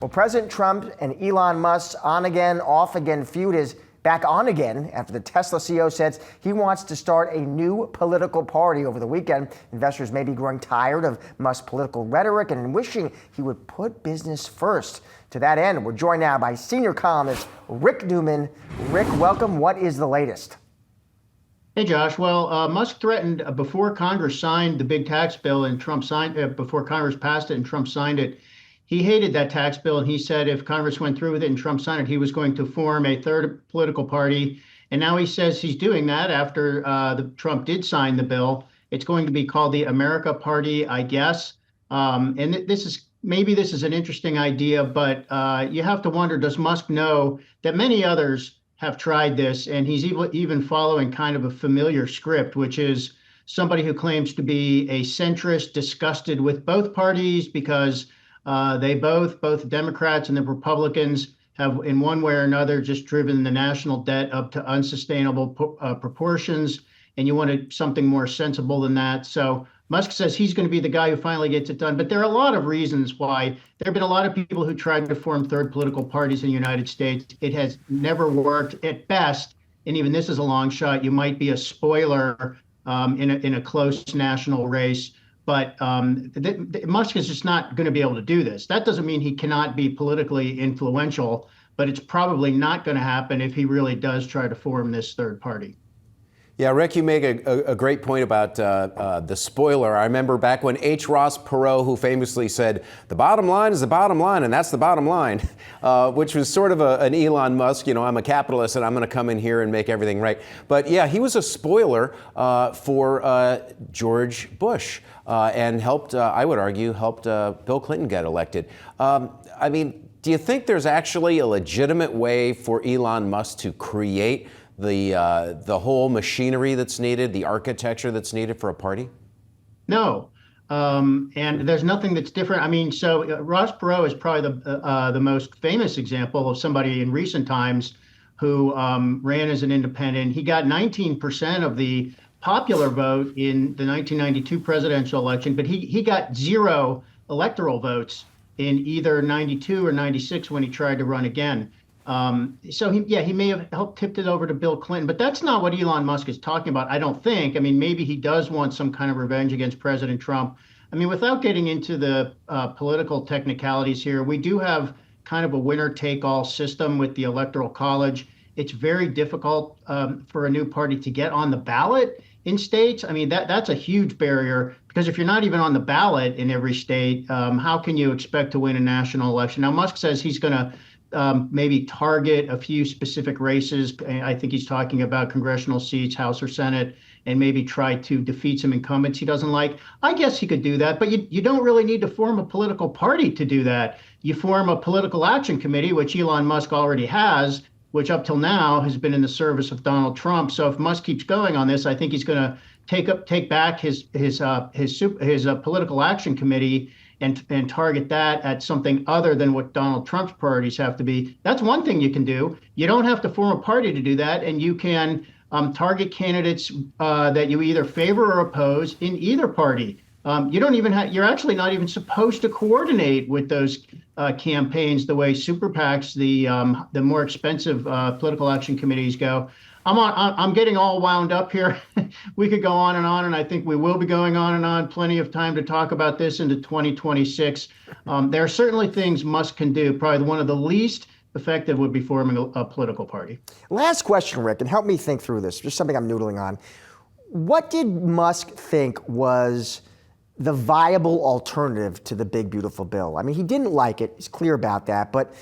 Well, President Trump and Elon Musk's on-again, off-again feud is back on again after the Tesla CEO says he wants to start a new political party over the weekend. Investors may be growing tired of Musk's political rhetoric and wishing he would put business first. To that end, we're joined now by senior columnist Rick Newman. Rick, welcome. What is the latest? Hey, Josh. Well, Musk threatened before Congress signed the big tax bill and Trump signed before Congress passed it and Trump signed it. He hated that tax bill, and he said if Congress went through with it and Trump signed it, he was going to form a third political party. And now he says he's doing that after Trump did sign the bill. It's going to be called the America Party, I guess. And this is an interesting idea, but you have to wonder, does Musk know that many others have tried this, and he's even following kind of a familiar script, which is somebody who claims to be a centrist, disgusted with both parties because they both Democrats and the Republicans have, in one way or another, just driven the national debt up to unsustainable proportions, and you wanted something more sensible than that. So Musk says he's going to be the guy who finally gets it done. But there are a lot of reasons why. There have been a lot of people who tried to form third political parties in the United States. It has never worked at best. And even this is a long shot. You might be a spoiler in a close national race. But Musk is just not going to be able to do this. That doesn't mean he cannot be politically influential, but it's probably not going to happen if he really does try to form this third party. Yeah, Rick, you make a great point about the spoiler. I remember back when H. Ross Perot, who famously said, the bottom line is the bottom line, and that's the bottom line, which was sort of an Elon Musk, I'm a capitalist and I'm going to come in here and make everything right. But yeah, he was a spoiler for George Bush and helped, I would argue, Bill Clinton get elected. I mean, do you think there's actually a legitimate way for Elon Musk to create the whole machinery that's needed, the architecture that's needed for a party? No, and there's nothing that's different. I mean, so Ross Perot is probably the most famous example of somebody in recent times who ran as an independent. He got 19% of the popular vote in the 1992 presidential election, but he got 0 electoral votes in either 92 or 96 when he tried to run again. So he may have helped tipped it over to Bill Clinton, but that's not what Elon Musk is talking about, I don't think. I mean, maybe he does want some kind of revenge against President Trump. I mean, without getting into the political technicalities here, we do have kind of a winner-take-all system with the Electoral College. It's very difficult for a new party to get on the ballot in states. I mean, that's a huge barrier, because if you're not even on the ballot in every state, how can you expect to win a national election? Now, Musk says he's going to maybe target a few specific races. I think he's talking about congressional seats, House or Senate, and maybe try to defeat some incumbents he doesn't like. I guess he could do that, but you don't really need to form a political party to do that. You form a political action committee, which Elon Musk already has, which up till now has been in the service of Donald Trump. So if Musk keeps going on this, I think he's going to take back his political action committee and target that at something other than what Donald Trump's priorities have to be. That's one thing you can do. You don't have to form a party to do that, and you can target candidates that you either favor or oppose in either party. You don't even you're actually not even supposed to coordinate with those campaigns the way super PACs, the more expensive political action committees go. I'm getting all wound up here. We could go on, and I think we will be going on and on. Plenty of time to talk about this into 2026. There are certainly things Musk can do. Probably one of the least effective would be forming a political party. Last question, Rick, and help me think through this. Just something I'm noodling on. What did Musk think was the viable alternative to the big, beautiful bill? I mean, he didn't like it. He's clear about that. But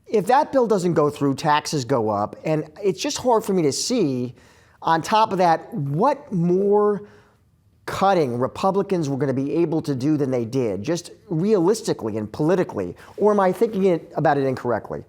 if that bill doesn't go through, taxes go up. And it's just hard for me to see, on top of that, what more cutting Republicans were going to be able to do than they did, just realistically and politically. Or am I thinking about it incorrectly?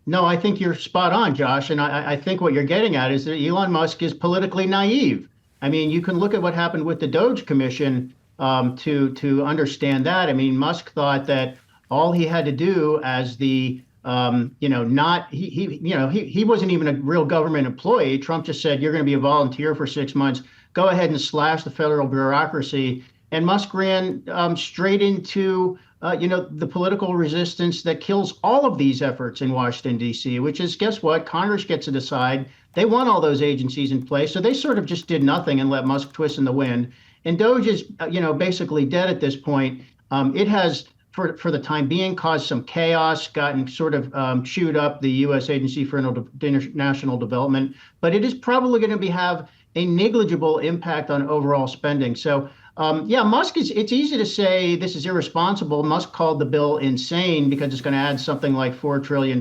No, I think you're spot on, Josh. And I think what you're getting at is that Elon Musk is politically naive. I mean, you can look at what happened with the Doge Commission to understand that. I mean, Musk thought that all he had to do as the he wasn't even a real government employee. Trump just said, you're going to be a volunteer for 6 months. Go ahead and slash the federal bureaucracy. And Musk ran straight into the political resistance that kills all of these efforts in Washington, D.C., which is, guess what? Congress gets to decide. They want all those agencies in place. So they sort of just did nothing and let Musk twist in the wind. And Doge is, basically dead at this point. It has, for the time being, caused some chaos, gotten sort of chewed up the U.S. Agency for International Development, but it is probably going to have a negligible impact on overall spending. So, Musk it's easy to say this is irresponsible. Musk called the bill insane because it's going to add something like $4 trillion,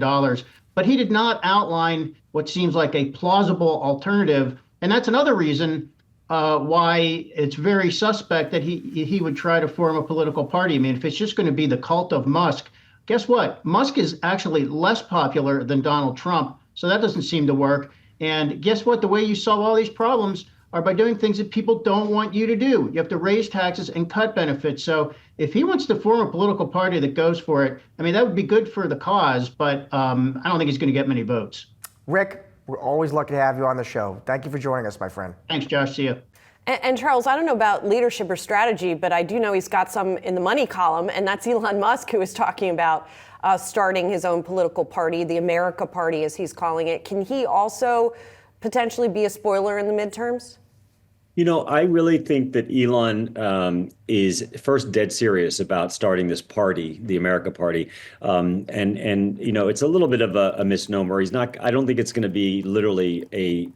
but he did not outline what seems like a plausible alternative. And that's another reason why it's very suspect that he would try to form a political party. I mean, if it's just going to be the cult of Musk, guess what? Musk is actually less popular than Donald Trump, so that doesn't seem to work. And guess what? The way you solve all these problems are by doing things that people don't want you to do. You have to raise taxes and cut benefits. So if he wants to form a political party that goes for it, I mean, that would be good for the cause, but I don't think he's going to get many votes. Rick, we're always lucky to have you on the show. Thank you for joining us, my friend. Thanks, Josh. See you. And Charles, I don't know about leadership or strategy, but I do know he's got some in the money column, and that's Elon Musk, who is talking about starting his own political party, the America Party, as he's calling it. Can he also potentially be a spoiler in the midterms? I really think that Elon is first dead serious about starting this party, the America Party, and it's a little bit of a misnomer. I don't think it's going to be literally a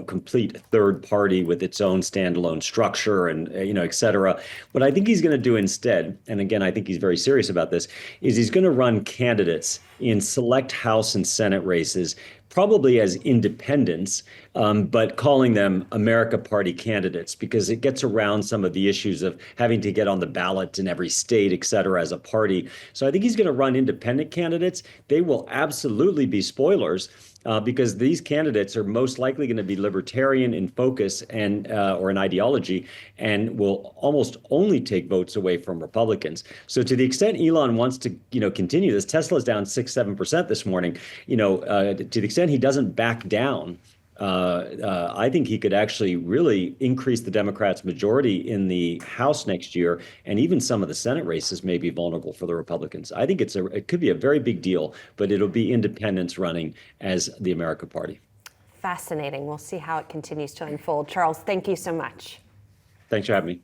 complete third party with its own standalone structure and et cetera. What I think he's going to do instead, and again, I think he's very serious about this, is he's going to run candidates in select House and Senate races, probably as independents, but calling them America Party candidates, because it gets around some of the issues of having to get on the ballot in every state, et cetera, as a party. So I think he's going to run independent candidates. They will absolutely be spoilers, because these candidates are most likely going to be libertarian in focus and or in ideology, and will almost only take votes away from Republicans. So to the extent Elon wants to continue this, Tesla's down 6-7% this morning. To the extent he doesn't back down, I think he could actually really increase the Democrats' majority in the House next year, and even some of the Senate races may be vulnerable for the Republicans. I think it could be a very big deal, but it'll be independents running as the America Party. Fascinating. We'll see how it continues to unfold. Charles, thank you so much. Thanks for having me.